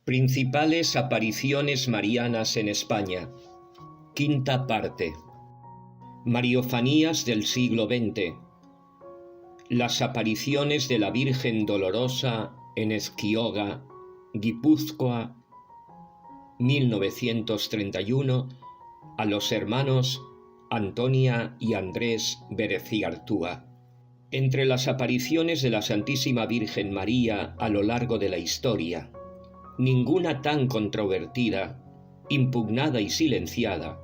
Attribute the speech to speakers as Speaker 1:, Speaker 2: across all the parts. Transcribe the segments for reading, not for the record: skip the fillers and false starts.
Speaker 1: Principales apariciones marianas en España. Quinta parte. Mariofanías del siglo XX. Las apariciones de la Virgen Dolorosa en Ezquioga, Guipúzcoa, 1931, a los hermanos Antonia y Andrés Bereziartúa. Entre las apariciones de la Santísima Virgen María a lo largo de la historia, ninguna tan controvertida, impugnada y silenciada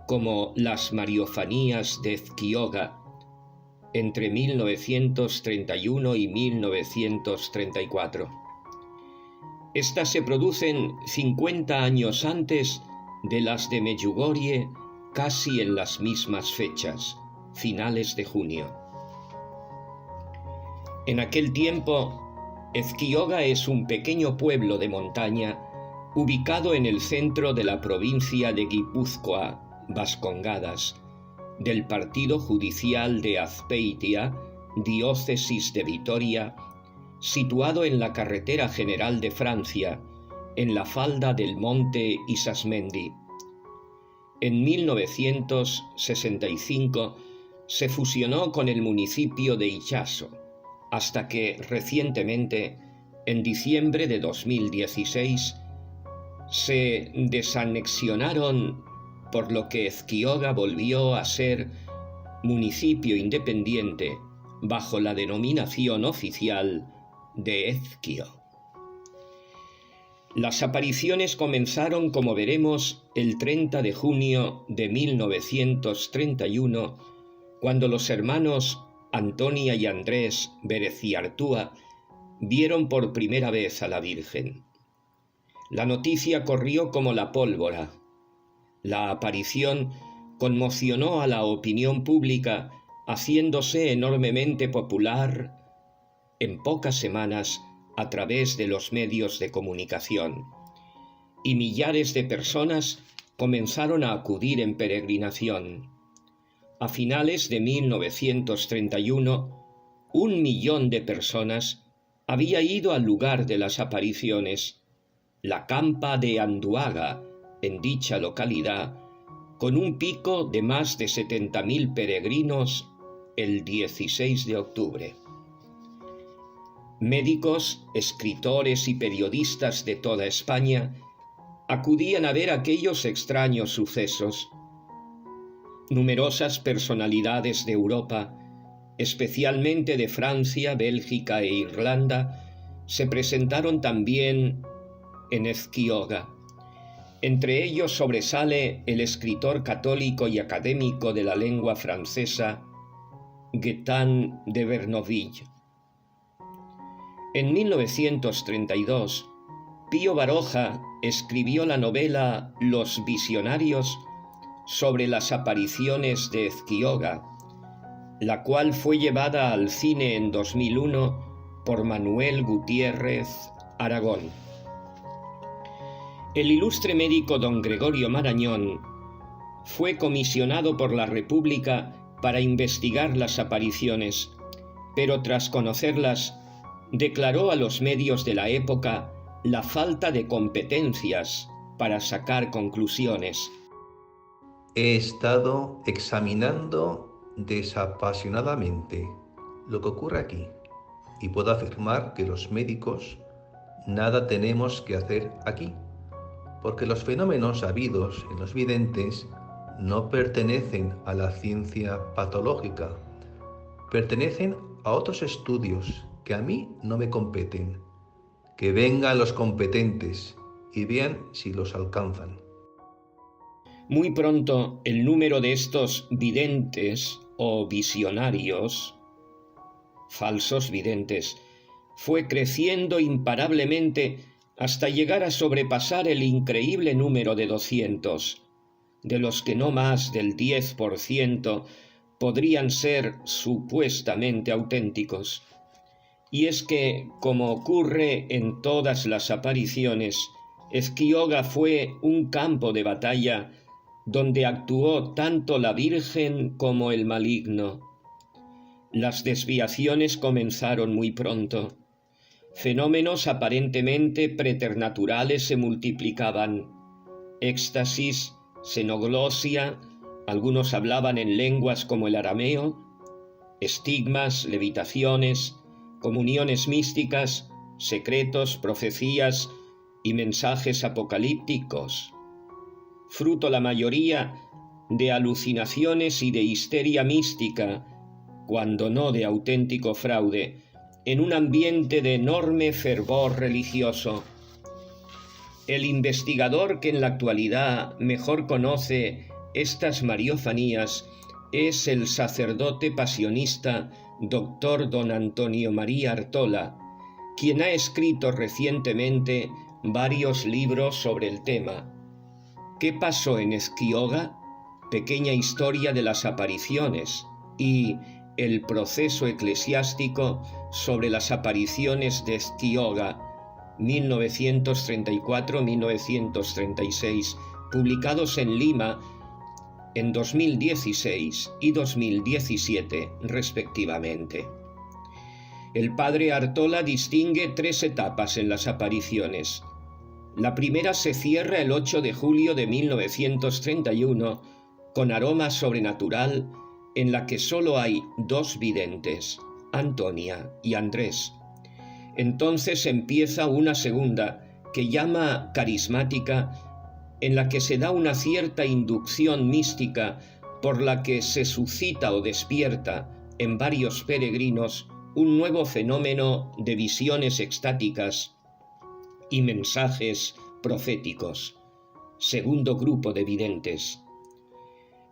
Speaker 1: como las Mariofanías de Ezquioga entre 1931 y 1934. Estas se producen 50 años antes de las de Medjugorje, casi en las mismas fechas, finales de junio. En aquel tiempo, Ezquioga es un pequeño pueblo de montaña ubicado en el centro de la provincia de Guipúzcoa, Vascongadas, del partido judicial de Azpeitia, diócesis de Vitoria, situado en la carretera general de Francia, en la falda del monte Isasmendi. En 1965 se fusionó con el municipio de Itxaso, hasta que recientemente, en diciembre de 2016, se desanexionaron, por lo que Ezquioga volvió a ser municipio independiente bajo la denominación oficial de Ezquio. Las apariciones comenzaron, como veremos, el 30 de junio de 1931, cuando los hermanos Antonia y Andrés Bereziartúa vieron por primera vez a la Virgen. La noticia corrió como la pólvora. La aparición conmocionó a la opinión pública, haciéndose enormemente popular en pocas semanas a través de los medios de comunicación, y millares de personas comenzaron a acudir en peregrinación. A finales de 1931, 1 millón de personas había ido al lugar de las apariciones, la campa de Anduaga, en dicha localidad, con un pico de más de 70.000 peregrinos el 16 de octubre. Médicos, escritores y periodistas de toda España acudían a ver aquellos extraños sucesos. Numerosas personalidades de Europa, especialmente de Francia, Bélgica e Irlanda, se presentaron también en Ezquioga. Entre ellos sobresale el escritor católico y académico de la lengua francesa, Gaétan de Bernoville. En 1932, Pío Baroja escribió la novela Los Visionarios sobre las apariciones de Ezquioga, la cual fue llevada al cine en 2001 por Manuel Gutiérrez Aragón. El ilustre médico don Gregorio Marañón fue comisionado por la República para investigar las apariciones, pero tras conocerlas, declaró a los medios de la época la falta de competencias para sacar conclusiones.
Speaker 2: He estado examinando desapasionadamente lo que ocurre aquí y puedo afirmar que los médicos nada tenemos que hacer aquí, porque los fenómenos habidos en los videntes no pertenecen a la ciencia patológica, pertenecen a otros estudios que a mí no me competen. Que vengan los competentes y vean si los alcanzan.
Speaker 1: Muy pronto el número de estos videntes o visionarios, falsos videntes, fue creciendo imparablemente hasta llegar a sobrepasar el increíble número de 200, de los que no más del 10% podrían ser supuestamente auténticos. Y es que, como ocurre en todas las apariciones, Ezquioga fue un campo de batalla donde actuó tanto la Virgen como el maligno. Las desviaciones comenzaron muy pronto. Fenómenos aparentemente preternaturales se multiplicaban. Éxtasis, xenoglosia, algunos hablaban en lenguas como el arameo, estigmas, levitaciones, comuniones místicas, secretos, profecías y mensajes apocalípticos, fruto la mayoría de alucinaciones y de histeria mística, cuando no de auténtico fraude, en un ambiente de enorme fervor religioso. El investigador que en la actualidad mejor conoce estas mariofanías es el sacerdote pasionista Dr. Don Antonio María Artola, quien ha escrito recientemente varios libros sobre el tema. ¿Qué pasó en Esquioga? Pequeña historia de las apariciones, y El proceso eclesiástico sobre las apariciones de Esquioga, 1934-1936, publicados en Lima en 2016 y 2017, respectivamente. El padre Artola distingue 3 etapas en las apariciones. La primera se cierra el 8 de julio de 1931 con aroma sobrenatural, en la que solo hay 2 videntes, Antonia y Andrés. Entonces empieza una segunda, que llama carismática, en la que se da una cierta inducción mística por la que se suscita o despierta en varios peregrinos un nuevo fenómeno de visiones extáticas y mensajes proféticos. Segundo grupo de videntes.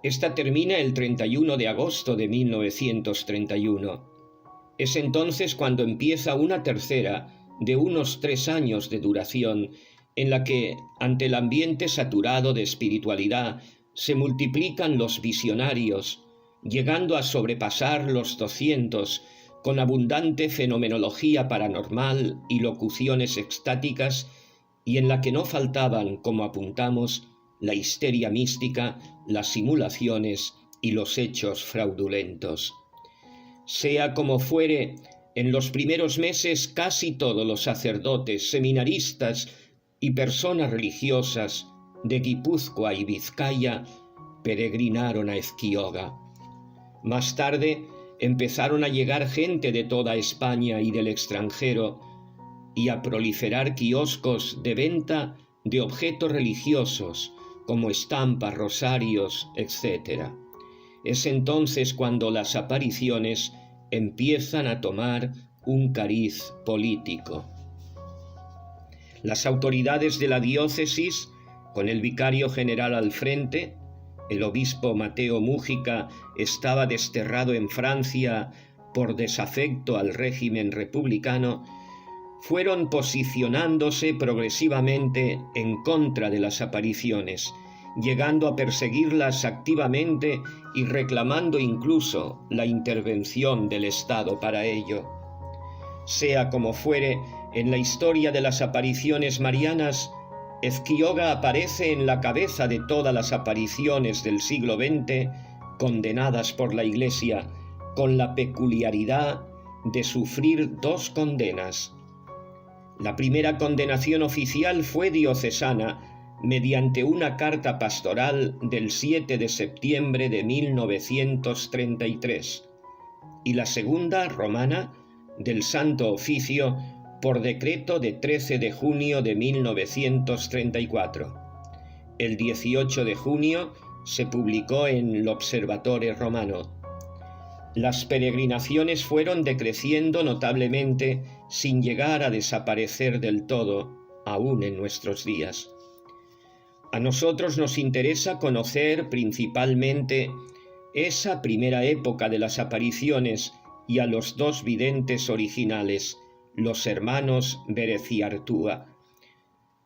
Speaker 1: Esta termina el 31 de agosto de 1931. Es entonces cuando empieza una tercera, de unos 3 años de duración, en la que, ante el ambiente saturado de espiritualidad, se multiplican los visionarios, llegando a sobrepasar los 200, con abundante fenomenología paranormal y locuciones extáticas, y en la que no faltaban, como apuntamos, la histeria mística, las simulaciones y los hechos fraudulentos. Sea como fuere, en los primeros meses casi todos los sacerdotes, seminaristas y personas religiosas de Guipúzcoa y Vizcaya peregrinaron a Esquioga. Más tarde empezaron a llegar gente de toda España y del extranjero y a proliferar kioscos de venta de objetos religiosos como estampas, rosarios, etc. Es entonces cuando las apariciones empiezan a tomar un cariz político. Las autoridades de la diócesis, con el vicario general al frente, el obispo Mateo Mújica estaba desterrado en Francia por desafecto al régimen republicano, fueron posicionándose progresivamente en contra de las apariciones, llegando a perseguirlas activamente y reclamando incluso la intervención del Estado para ello. Sea como fuere, en la historia de las apariciones marianas, Esquioga aparece en la cabeza de todas las apariciones del siglo XX condenadas por la Iglesia, con la peculiaridad de sufrir 2 condenas. La primera condenación oficial fue diocesana, mediante una carta pastoral del 7 de septiembre de 1933, y la segunda, romana, del Santo Oficio, por decreto de 13 de junio de 1934. El 18 de junio se publicó en l'Observatore Romano. Las peregrinaciones fueron decreciendo notablemente sin llegar a desaparecer del todo, aún en nuestros días. A nosotros nos interesa conocer principalmente esa primera época de las apariciones y a los 2 videntes originales, los hermanos Bereciartúa.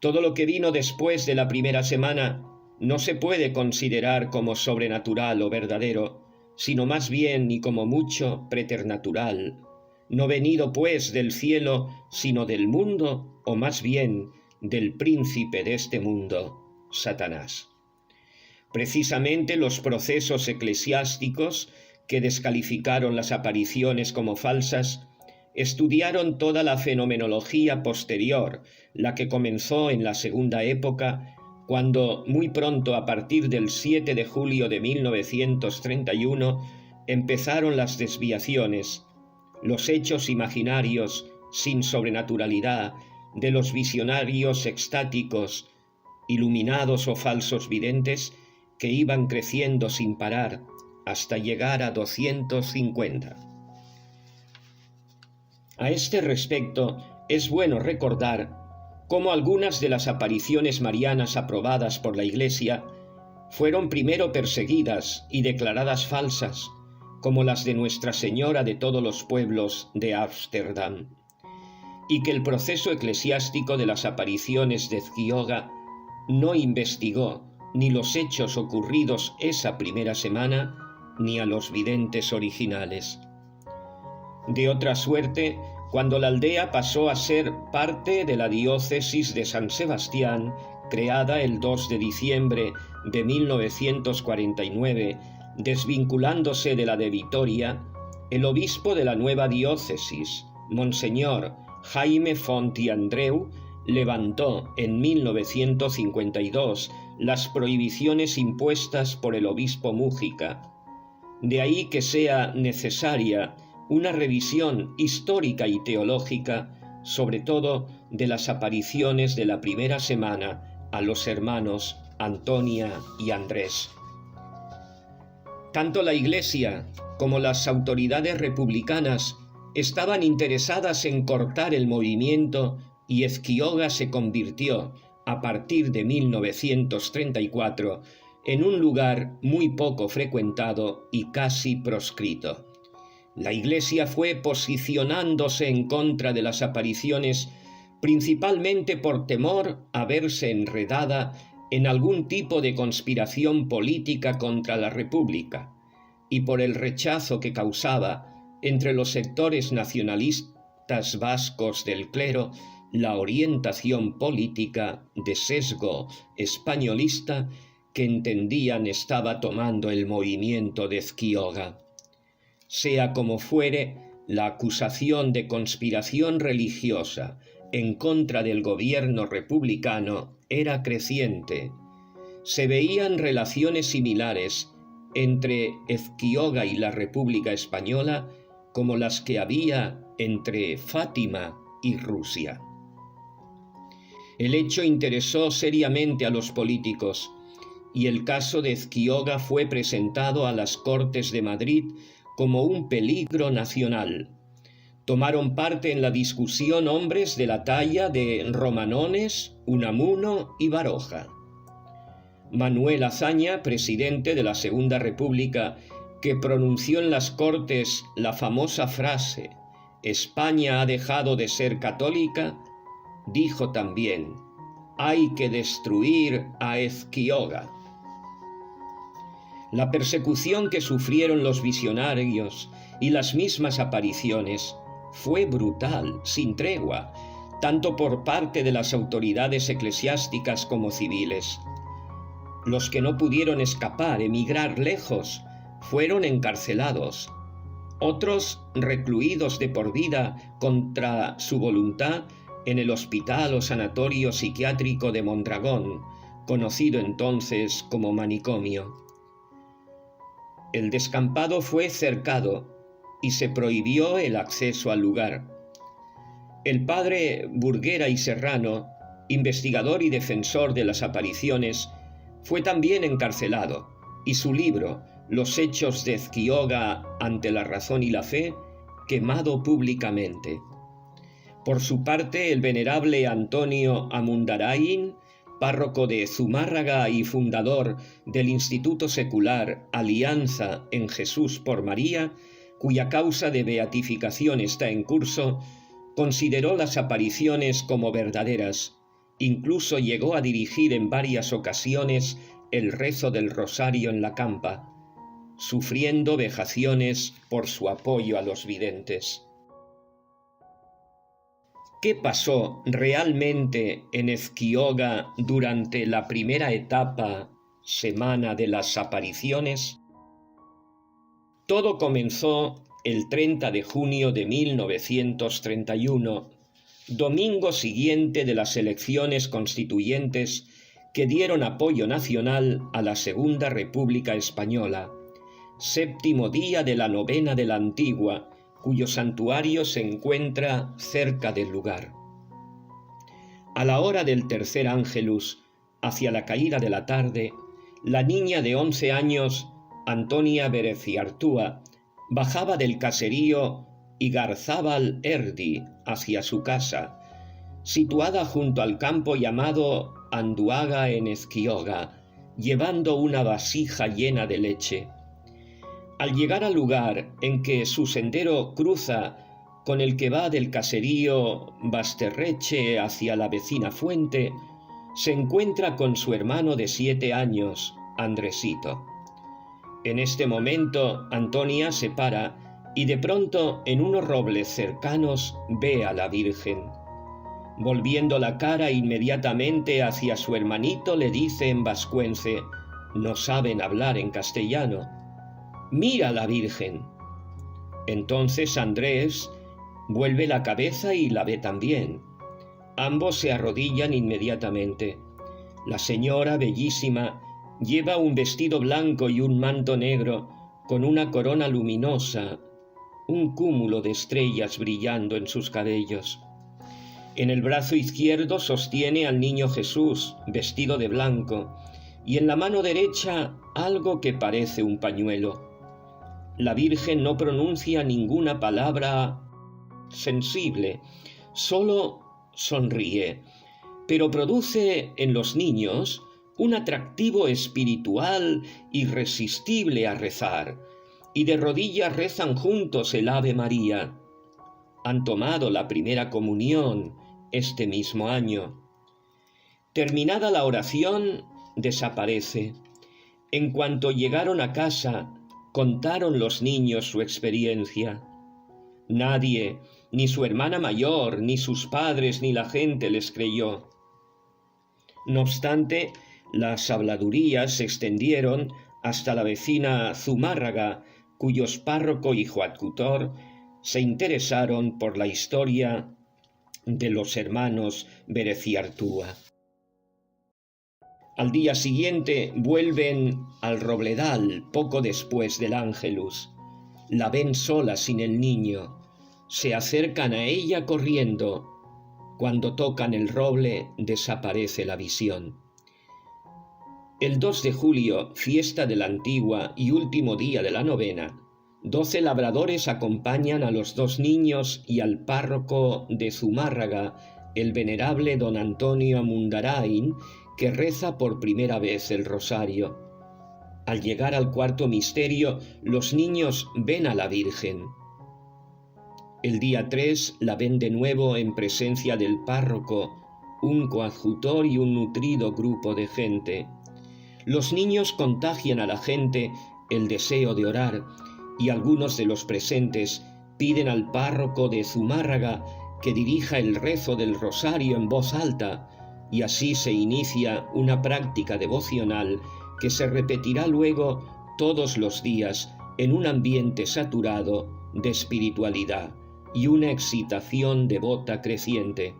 Speaker 1: Todo lo que vino después de la primera semana no se puede considerar como sobrenatural o verdadero, sino más bien y como mucho preternatural, no venido pues del cielo, sino del mundo, o más bien del príncipe de este mundo, Satanás. Precisamente los procesos eclesiásticos que descalificaron las apariciones como falsas Estudiaron toda la fenomenología posterior, la que comenzó en la segunda época, cuando muy pronto, a partir del 7 de julio de 1931, empezaron las desviaciones, los hechos imaginarios sin sobrenaturalidad de los visionarios extáticos, iluminados o falsos videntes, que iban creciendo sin parar hasta llegar a 250. A este respecto, es bueno recordar cómo algunas de las apariciones marianas aprobadas por la Iglesia fueron primero perseguidas y declaradas falsas, como las de Nuestra Señora de todos los pueblos de Ámsterdam, y que el proceso eclesiástico de las apariciones de Ezquioga no investigó ni los hechos ocurridos esa primera semana, ni a los videntes originales. De otra suerte, cuando la aldea pasó a ser parte de la diócesis de San Sebastián, creada el 2 de diciembre de 1949, desvinculándose de la de Vitoria, el obispo de la nueva diócesis, Monseñor Jaime Font i Andreu, levantó en 1952 las prohibiciones impuestas por el obispo Mújica. De ahí que sea necesaria una revisión histórica y teológica, sobre todo de las apariciones de la primera semana a los hermanos Antonia y Andrés. Tanto la Iglesia como las autoridades republicanas estaban interesadas en cortar el movimiento, y Ezquioga se convirtió, a partir de 1934, en un lugar muy poco frecuentado y casi proscrito. La Iglesia fue posicionándose en contra de las apariciones principalmente por temor a verse enredada en algún tipo de conspiración política contra la República, y por el rechazo que causaba entre los sectores nacionalistas vascos del clero la orientación política de sesgo españolista que entendían estaba tomando el movimiento de Ezquioga. Sea como fuere, la acusación de conspiración religiosa en contra del gobierno republicano era creciente. Se veían relaciones similares entre Ezquioga y la República Española como las que había entre Fátima y Rusia. El hecho interesó seriamente a los políticos, y el caso de Ezquioga fue presentado a las Cortes de Madrid como un peligro nacional. Tomaron parte en la discusión hombres de la talla de Romanones, Unamuno y Baroja. Manuel Azaña, presidente de la Segunda República, que pronunció en las Cortes la famosa frase «España ha dejado de ser católica», dijo también «Hay que destruir a Ezquioga». La persecución que sufrieron los visionarios y las mismas apariciones fue brutal, sin tregua, tanto por parte de las autoridades eclesiásticas como civiles. Los que no pudieron escapar, emigrar lejos, fueron encarcelados. Otros recluidos de por vida contra su voluntad en el Hospital o Sanatorio Psiquiátrico de Mondragón, conocido entonces como manicomio. El descampado fue cercado y se prohibió el acceso al lugar. El padre Burguera y Serrano, investigador y defensor de las apariciones, fue también encarcelado, y su libro, Los hechos de Ezquioga ante la razón y la fe, quemado públicamente. Por su parte, el venerable Antonio Amundarain, párroco de Zumárraga y fundador del Instituto Secular Alianza en Jesús por María, cuya causa de beatificación está en curso, consideró las apariciones como verdaderas. Incluso llegó a dirigir en varias ocasiones el rezo del rosario en la campa, sufriendo vejaciones por su apoyo a los videntes. ¿Qué pasó realmente en Ezquioga durante la primera etapa, semana de las apariciones? Todo comenzó el 30 de junio de 1931, domingo siguiente de las elecciones constituyentes que dieron apoyo nacional a la Segunda República Española, séptimo día de la novena de la Antigua, cuyo santuario se encuentra cerca del lugar. A la hora del tercer ángelus, hacia la caída de la tarde, la niña de 11 años, Antonia Bereziartúa, bajaba del caserío Igarzábal Erdi hacia su casa, situada junto al campo llamado Anduaga en Ezquioga, llevando una vasija llena de leche. Al llegar al lugar en que su sendero cruza con el que va del caserío Basterreche hacia la vecina fuente, se encuentra con su hermano de 7 años, Andresito. En este momento, Antonia se para y de pronto en unos robles cercanos ve a la Virgen. Volviendo la cara inmediatamente hacia su hermanito, le dice en vascuence: no saben hablar en castellano: «Mira a la Virgen». Entonces Andrés vuelve la cabeza y la ve también. Ambos se arrodillan inmediatamente. La señora, bellísima, lleva un vestido blanco y un manto negro con una corona luminosa, un cúmulo de estrellas brillando en sus cabellos. En el brazo izquierdo sostiene al niño Jesús, vestido de blanco, y en la mano derecha algo que parece un pañuelo. La Virgen no pronuncia ninguna palabra sensible, solo sonríe, pero produce en los niños un atractivo espiritual irresistible a rezar, y de rodillas rezan juntos el Ave María. Han tomado la primera comunión este mismo año. Terminada la oración, desaparece. En cuanto llegaron a casa, contaron los niños su experiencia. Nadie, ni su hermana mayor, ni sus padres, ni la gente les creyó. No obstante, las habladurías se extendieron hasta la vecina Zumárraga, cuyos párroco y coadjutor se interesaron por la historia de los hermanos Bereziartúa. Al día siguiente vuelven al Robledal poco después del Ángelus. La ven sola sin el niño. Se acercan a ella corriendo. Cuando tocan el roble, desaparece la visión. El 2 de julio, fiesta de la Antigua y último día de la novena, 12 labradores acompañan a los 2 niños y al párroco de Zumárraga, el venerable don Antonio Amundarain, que reza por primera vez el rosario. Al llegar al cuarto misterio, los niños ven a la Virgen. El día 3 la ven de nuevo en presencia del párroco, un coadjutor y un nutrido grupo de gente. Los niños contagian a la gente el deseo de orar, y algunos de los presentes piden al párroco de Zumárraga que dirija el rezo del rosario en voz alta, y así se inicia una práctica devocional que se repetirá luego todos los días en un ambiente saturado de espiritualidad y una excitación devota creciente.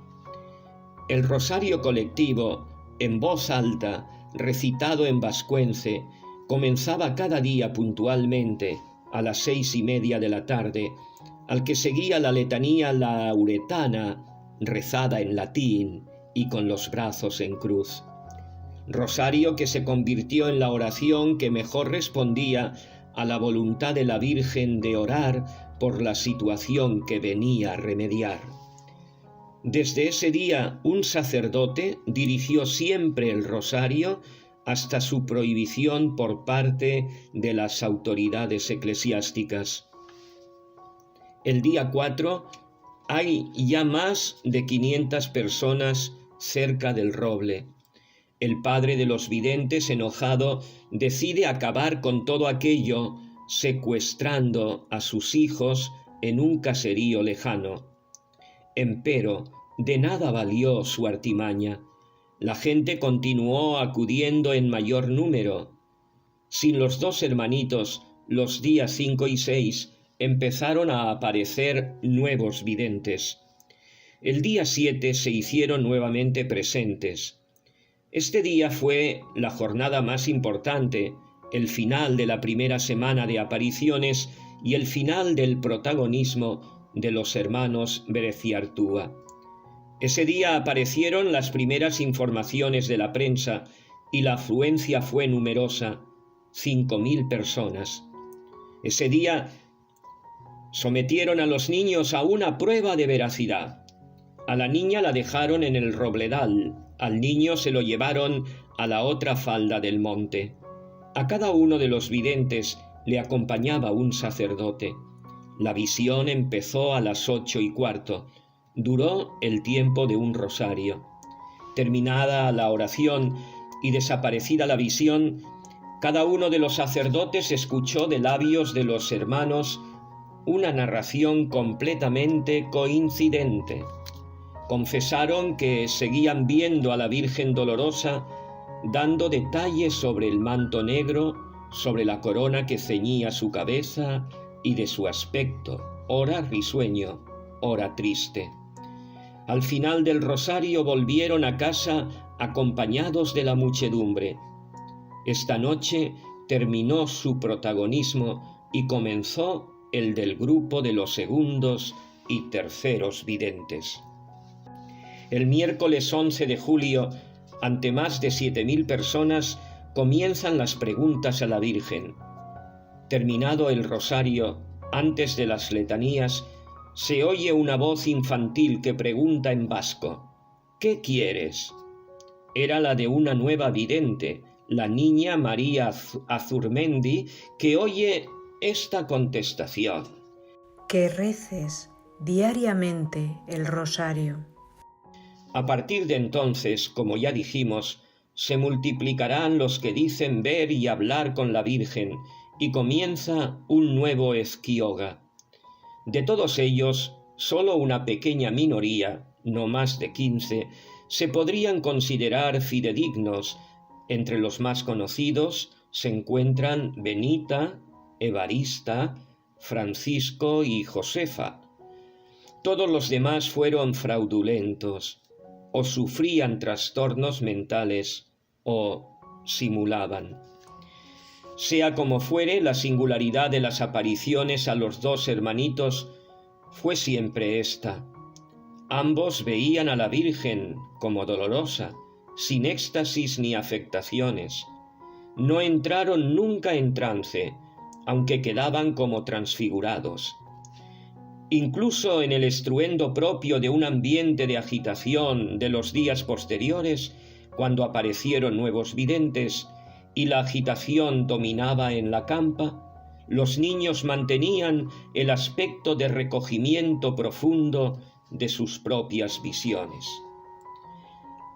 Speaker 1: El rosario colectivo, en voz alta, recitado en vascuence, comenzaba cada día puntualmente a las 6:30 de la tarde, al que seguía la letanía lauretana, rezada en latín y con los brazos en cruz. Rosario que se convirtió en la oración que mejor respondía a la voluntad de la Virgen de orar por la situación que venía a remediar. Desde ese día, un sacerdote dirigió siempre el rosario hasta su prohibición por parte de las autoridades eclesiásticas. El día 4 hay ya más de 500 personas cerca del roble. El padre de los videntes, enojado, decide acabar con todo aquello, secuestrando a sus hijos en un caserío lejano. Empero, de nada valió su artimaña. La gente continuó acudiendo en mayor número. Sin los 2 hermanitos, los días 5 y 6, empezaron a aparecer nuevos videntes. El día 7 se hicieron nuevamente presentes. Este día fue la jornada más importante, el final de la primera semana de apariciones y el final del protagonismo de los hermanos Bereciartúa. Ese día aparecieron las primeras informaciones de la prensa y la afluencia fue numerosa, 5.000 personas. Ese día sometieron a los niños a una prueba de veracidad. A la niña la dejaron en el robledal, al niño se lo llevaron a la otra falda del monte. A cada uno de los videntes le acompañaba un sacerdote. La visión empezó a las 8:15. Duró el tiempo de un rosario. Terminada la oración y desaparecida la visión, cada uno de los sacerdotes escuchó de labios de los hermanos una narración completamente coincidente. Confesaron que seguían viendo a la Virgen Dolorosa dando detalles sobre el manto negro, sobre la corona que ceñía su cabeza y de su aspecto, ora risueño, ora triste. Al final del rosario volvieron a casa acompañados de la muchedumbre. Esta noche terminó su protagonismo y comenzó el del grupo de los segundos y terceros videntes. El miércoles 11 de julio, ante más de 7.000 personas, comienzan las preguntas a la Virgen. Terminado el rosario, antes de las letanías, se oye una voz infantil que pregunta en vasco: ¿qué quieres? Era la de una nueva vidente, la niña María Azurmendi, que oye esta contestación:
Speaker 3: que reces diariamente el rosario.
Speaker 1: A partir de entonces, como ya dijimos, se multiplicarán los que dicen ver y hablar con la Virgen, y comienza un nuevo esquioga. De todos ellos, solo una pequeña minoría, no más de 15, se podrían considerar fidedignos. Entre los más conocidos se encuentran Benita, Evarista, Francisco y Josefa. Todos los demás fueron fraudulentos, o sufrían trastornos mentales, o simulaban. Sea como fuere, la singularidad de las apariciones a los dos hermanitos fue siempre esta. Ambos veían a la Virgen como dolorosa, sin éxtasis ni afectaciones. No entraron nunca en trance, aunque quedaban como transfigurados. Incluso en el estruendo propio de un ambiente de agitación de los días posteriores, cuando aparecieron nuevos videntes y la agitación dominaba en la campa, los niños mantenían el aspecto de recogimiento profundo de sus propias visiones.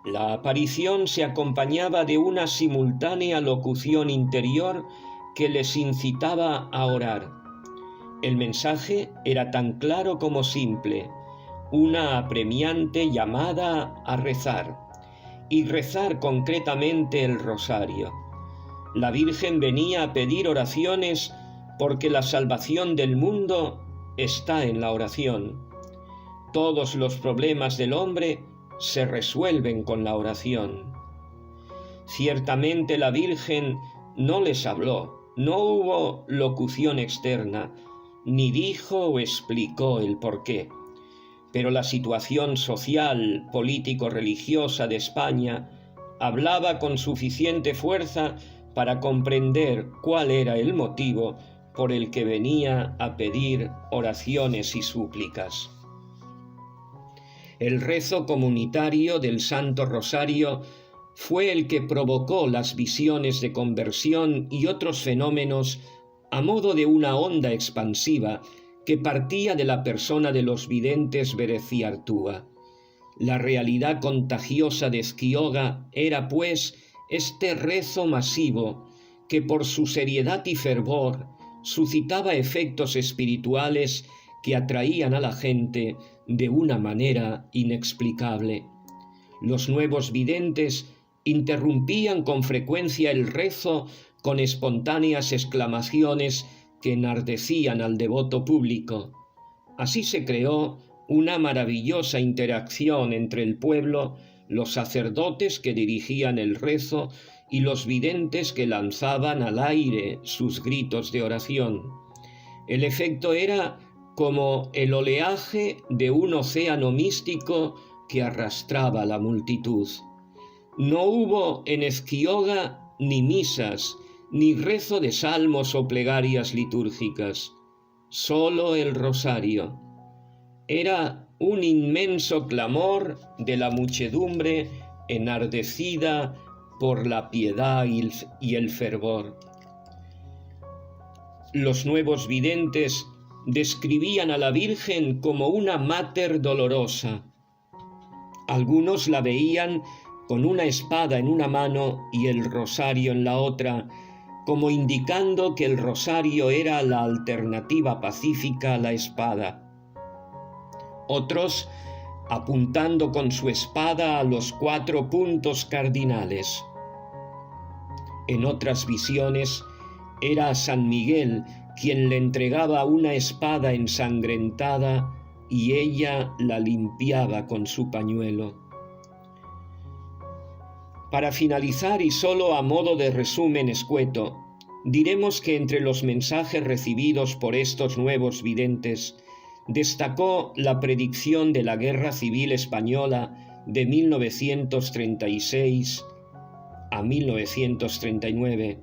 Speaker 1: La aparición se acompañaba de una simultánea locución interior que les incitaba a orar. El mensaje era tan claro como simple, una apremiante llamada a rezar, y rezar concretamente el rosario. La Virgen venía a pedir oraciones porque la salvación del mundo está en la oración. Todos los problemas del hombre se resuelven con la oración. Ciertamente la Virgen no les habló, no hubo locución externa, ni dijo o explicó el porqué. Pero la situación social, político-religiosa de España hablaba con suficiente fuerza para comprender cuál era el motivo por el que venía a pedir oraciones y súplicas. El rezo comunitario del Santo Rosario fue el que provocó las visiones de conversión y otros fenómenos a modo de una onda expansiva que partía de la persona de los videntes Bereciartúa. La realidad contagiosa de Esquioga era, pues, este rezo masivo que por su seriedad y fervor suscitaba efectos espirituales que atraían a la gente de una manera inexplicable. Los nuevos videntes interrumpían con frecuencia el rezo con espontáneas exclamaciones que enardecían al devoto público. Así se creó una maravillosa interacción entre el pueblo, los sacerdotes que dirigían el rezo y los videntes que lanzaban al aire sus gritos de oración. El efecto era como el oleaje de un océano místico que arrastraba a la multitud. No hubo en Ezquioga ni misas, ni rezo de salmos o plegarias litúrgicas, solo el rosario. Era un inmenso clamor de la muchedumbre enardecida por la piedad y el fervor. Los nuevos videntes describían a la Virgen como una Mater dolorosa. Algunos la veían con una espada en una mano y el rosario en la otra, como indicando que el rosario era la alternativa pacífica a la espada. Otros apuntando con su espada a los 4 puntos cardinales. En otras visiones era San Miguel quien le entregaba una espada ensangrentada y ella la limpiaba con su pañuelo. Para finalizar, y solo a modo de resumen escueto, diremos que entre los mensajes recibidos por estos nuevos videntes destacó la predicción de la Guerra Civil Española de 1936 a 1939.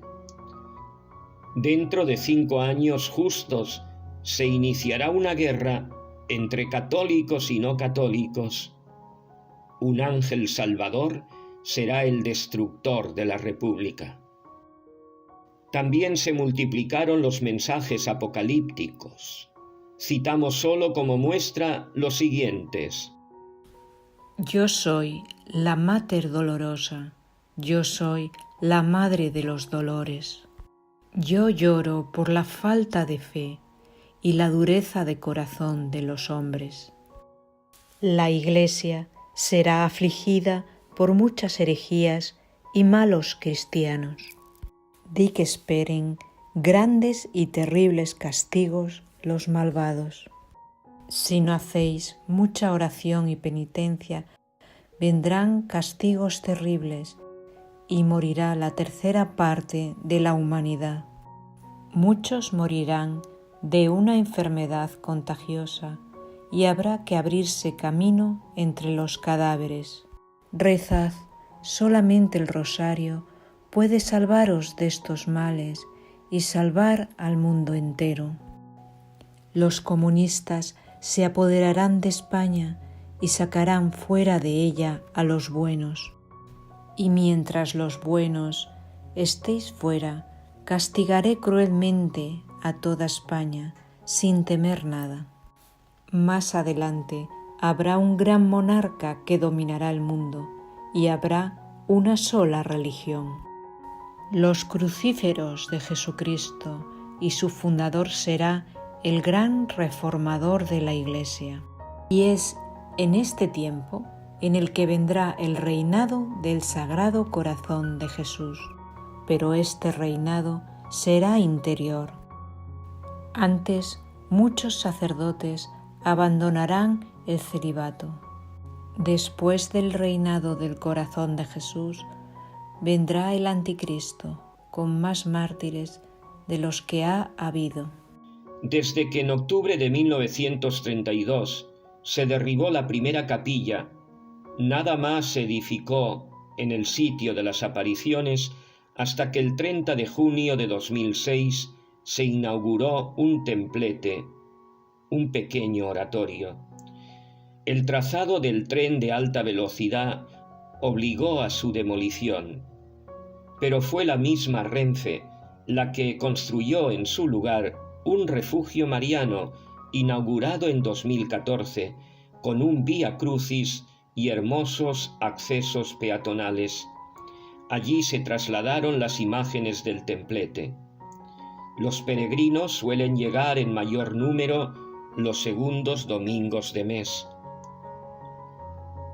Speaker 1: Dentro de 5 años justos se iniciará una guerra entre católicos y no católicos. Un ángel salvador será el destructor de la República. También se multiplicaron los mensajes apocalípticos. Citamos solo como muestra los siguientes.
Speaker 3: Yo soy la Mater dolorosa, yo soy la Madre de los dolores. Yo lloro por la falta de fe y la dureza de corazón de los hombres. La Iglesia será afligida por muchas herejías y malos cristianos. Di que esperen grandes y terribles castigos los malvados. Si no hacéis mucha oración y penitencia, vendrán castigos terribles y morirá la 1/3 parte de la humanidad. Muchos morirán de una enfermedad contagiosa y habrá que abrirse camino entre los cadáveres. Rezad, solamente el rosario puede salvaros de estos males y salvar al mundo entero. Los comunistas se apoderarán de España y sacarán fuera de ella a los buenos. Y mientras los buenos estéis fuera, castigaré cruelmente a toda España sin temer nada. Más adelante habrá un gran monarca que dominará el mundo y habrá una sola religión. Los crucíferos de Jesucristo y su fundador será el gran reformador de la Iglesia. Y es en este tiempo en el que vendrá el reinado del Sagrado Corazón de Jesús, pero este reinado será interior. Antes, muchos sacerdotes abandonarán el celibato. Después del reinado del Corazón de Jesús, vendrá el Anticristo con más mártires de los que ha habido.
Speaker 1: Desde que en octubre de 1932 se derribó la primera capilla, nada más se edificó en el sitio de las apariciones hasta que el 30 de junio de 2006 se inauguró un templete, un pequeño oratorio. El trazado del tren de alta velocidad obligó a su demolición, pero fue la misma Renfe la que construyó en su lugar un refugio mariano inaugurado en 2014 con un Vía Crucis y hermosos accesos peatonales. Allí se trasladaron las imágenes del templete. Los peregrinos suelen llegar en mayor número los segundos domingos de mes.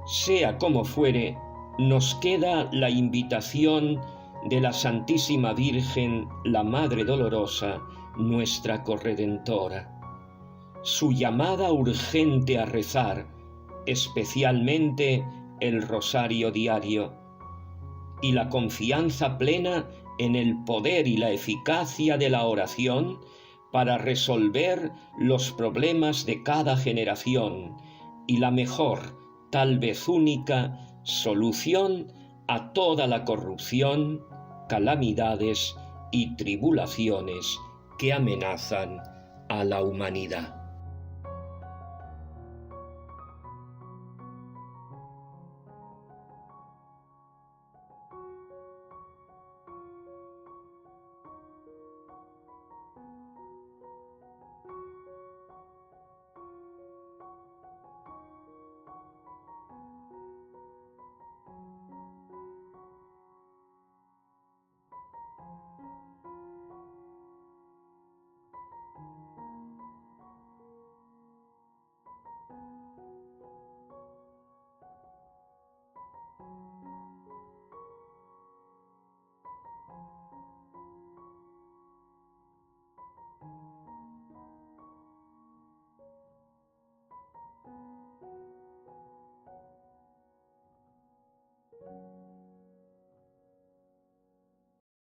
Speaker 1: Sea como fuere, nos queda la invitación de la Santísima Virgen, la Madre Dolorosa, nuestra corredentora. Su llamada urgente a rezar, especialmente el rosario diario, y la confianza plena en el poder y la eficacia de la oración para resolver los problemas de cada generación y la mejor, tal vez única, solución a toda la corrupción, calamidades y tribulaciones que amenazan a la humanidad.